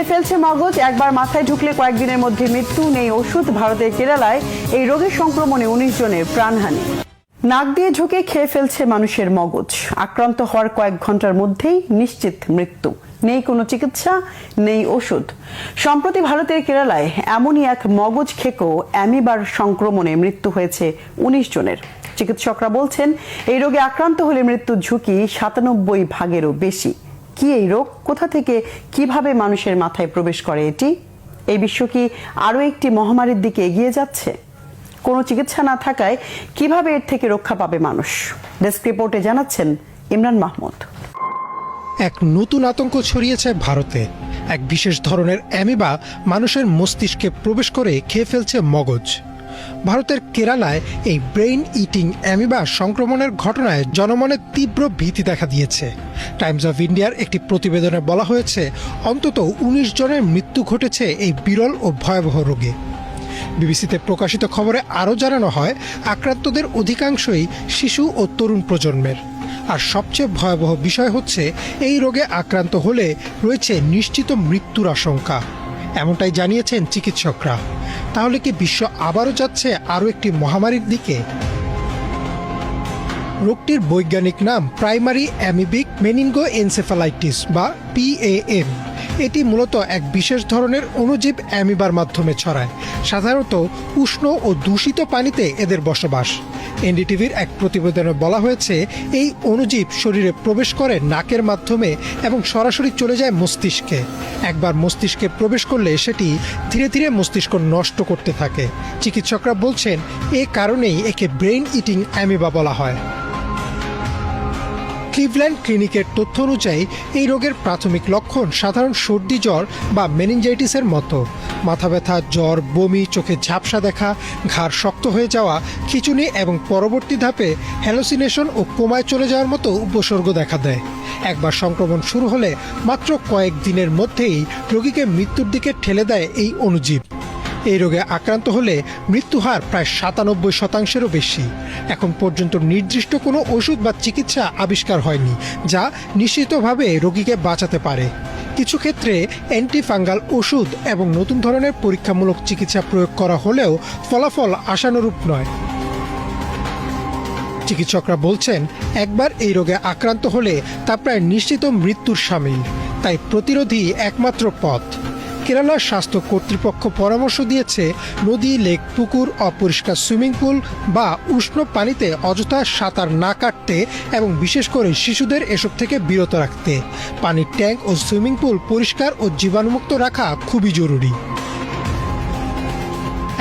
খেয়ে ফেলছে মগজ, একবার মাথায় ঢুকলে কয়েকদিনের মধ্যে মৃত্যু, নেই ওষুধ। ভারতের কেরালায় এই রোগের সংক্রমণে 19 জনের প্রাণহানি। নাক দিয়ে ঢুকে খেয়ে ফেলছে মানুষের মগজ, আক্রান্ত হওয়ার কয়েক ঘন্টার মধ্যেই নিশ্চিত মৃত্যু, নেই কোনো চিকিৎসা, নেই ওষুধ। সম্প্রতি ভারতের কেরালায় এমনই এক মগজ খেকো অ্যামিবার সংক্রমণে মৃত্যু হয়েছে 19 জনের। চিকিৎসকরা বলছেন এই রোগে আক্রান্ত হলে মৃত্যুর ঝুঁকি 97 ভাগেরও বেশি। কি এই রোগ, কোথা থেকে কিভাবে মানুষের মাথায় প্রবেশ করে এটি? এই বিশ্ব কি আরও একটি মহামারীর দিকে এগিয়ে যাচ্ছে? কোনো চিকিৎসা না থাকায় কিভাবে এর থেকে রক্ষা পাবে মানুষ? ডেস্ক রিপোর্টে জানাচ্ছেন ইমরান মাহমুদ। এক নতুন আতঙ্ক ছড়িয়েছে ভারতে। এক বিশেষ ধরনের অ্যামিবা মানুষের মস্তিষ্কে প্রবেশ করে খেয়ে ফেলছে মগজ। ভারতের কেরালায় এই ব্রেইন ইটিং অ্যামিবা সংক্রমণের ঘটনায় জনমনে তীব্র ভীতি দেখা দিয়েছে। টাইমস অফ ইন্ডিয়ার একটি প্রতিবেদনে বলা হয়েছে অন্তত 19 জনের মৃত্যু ঘটেছে এই বিরল ও ভয়াবহ রোগে। বিবিসিতে প্রকাশিত খবরে আরও জানানো হয় আক্রান্তদের অধিকাংশই শিশু ও তরুণ প্রজন্মের। আর সবচেয়ে ভয়াবহ বিষয় হচ্ছে এই রোগে আক্রান্ত হলে রয়েছে নিশ্চিত মৃত্যুর আশঙ্কা, এমনটাই জানিয়েছেন চিকিৎসকরা। তাহলে কি বিশ্ব আবারও যাচ্ছে আরও একটি মহামারীর দিকে? রোগটির বৈজ্ঞানিক নাম প্রাইমারি অ্যামিবিক মেনিনগোএনসেফালাইটিস বা PAM। এটি মূলত এক বিশেষ ধরনের অণুজীব অ্যামিবার মাধ্যমে ছড়ায়। সাধারণত উষ্ণ ও দূষিত পানিতে এদের বসবাস। এনডিটিভির এক প্রতিবেদনে বলা হয়েছে এই অণুজীব শরীরে প্রবেশ করে নাকের মাধ্যমে এবং সরাসরি চলে যায় মস্তিষ্কে। একবার মস্তিষ্কে প্রবেশ করলে সেটি ধীরে ধীরে মস্তিষ্ক নষ্ট করতে থাকে। চিকিৎসকরা বলছেন এ কারণেই একে ব্রেইন ইটিং অ্যামিবা বলা হয়। ক্লিভল্যান্ড ক্লিনিকের তথ্য অনুযায়ী এই রোগের প্রাথমিক লক্ষণ সাধারণ সর্দি জ্বর বা মেনিনজাইটিসের মতো। মাথা ব্যথা, জ্বর, বমি, চোখে ঝাপসা দেখা, ঘাড় শক্ত হয়ে যাওয়া, খিঁচুনি এবং পরবর্তী ধাপে হ্যালোসিনেশন ও কোমায় চলে যাওয়ার মতো উপসর্গ দেখা দেয়। একবার সংক্রমণ শুরু হলে মাত্র কয়েক দিনের মধ্যেই রোগীকে মৃত্যুর দিকে ঠেলে দেয় এই অণুজীব। এই রোগে আক্রান্ত হলে মৃত্যুহার প্রায় 97%-এরও বেশি। এখন পর্যন্ত নির্দিষ্ট কোনো ওষুধ বা চিকিৎসা আবিষ্কার হয়নি যা নিশ্চিতভাবে রোগীকে বাঁচাতে পারে। কিছু ক্ষেত্রে অ্যান্টিফাঙ্গাল ওষুধ এবং নতুন ধরনের পরীক্ষামূলক চিকিৎসা প্রয়োগ করা হলেও ফলাফল আশানুরূপ নয়। চিকিৎসকরা বলছেন একবার এই রোগে আক্রান্ত হলে তা প্রায় নিশ্চিত মৃত্যুর শামিল। তাই প্রতিরোধই একমাত্র পথ। কেরালার স্বাস্থ্য কর্তৃপক্ষ পরামর্শ দিয়েছে নদী, লেক, পুকুর, অপরিষ্কার সুইমিং পুল বা উষ্ণ পানিতে অযথা সাঁতার না কাটতে এবং বিশেষ করে শিশুদের এসব থেকে বিরত রাখতে। পানির ট্যাঙ্ক ও সুইমিং পুল পরিষ্কার ও জীবাণুমুক্ত রাখা খুবই জরুরি।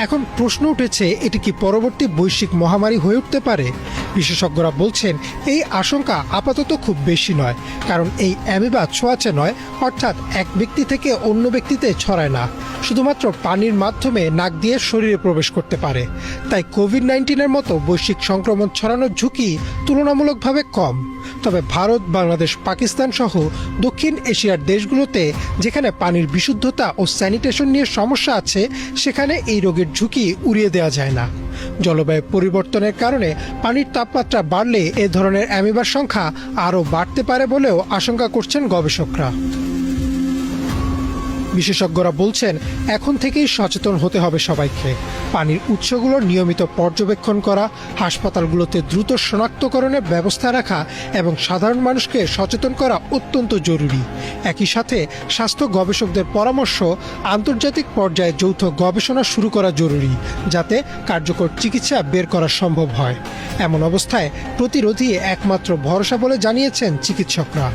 এখন প্রশ্ন উঠেছে এটি কি পরবর্তী বৈশ্বিক মহামারী হয়ে উঠতে পারে? বিশেষজ্ঞরা বলছেন এই আশঙ্কা আপাতত খুব বেশি নয়, কারণ এই অ্যামিবা ছোঁয়াচে নয়, অর্থাৎ এক ব্যক্তি থেকে অন্য ব্যক্তিতে ছড়ায় না, শুধুমাত্র পানির মাধ্যমে নাক দিয়ে শরীরে প্রবেশ করতে পারে। তাই কোভিড-19-এর মতো বৈশ্বিক সংক্রমণ ছড়ানোর ঝুঁকি তুলনামূলকভাবে কম। তবে ভারত, বাংলাদেশ, পাকিস্তান সহ দক্ষিণ এশিয়ার দেশগুলোতে যেখানে পানির বিশুদ্ধতা ও স্যানিটেশন নিয়ে সমস্যা আছে সেখানে এই রোগের ঝুঁকি উড়িয়ে দেওয়া যায় না। জলবায়ু পরিবর্তনের কারণে পানির তাপমাত্রা বাড়লে এ ধরনের অ্যামিবার সংখ্যা আরও বাড়তে পারে বলেও আশঙ্কা করছেন গবেষকরা। বিশেষজ্ঞরা বলছেন এখন থেকেই সচেতন হতে হবে সবাইকে। পানির উৎসগুলোর নিয়মিত পর্যবেক্ষণ করা, হাসপাতালগুলোতে দ্রুত শনাক্তকরণের ব্যবস্থা রাখা এবং সাধারণ মানুষকে সচেতন করা অত্যন্ত জরুরি। একই সাথে স্বাস্থ্য গবেষকদের পরামর্শ আন্তর্জাতিক পর্যায়ে যৌথ গবেষণা শুরু করা জরুরি, যাতে কার্যকর চিকিৎসা বের করা সম্ভব হয়। এমন অবস্থায় প্রতিরোধই একমাত্র ভরসা বলে জানিয়েছেন চিকিৎসকরা।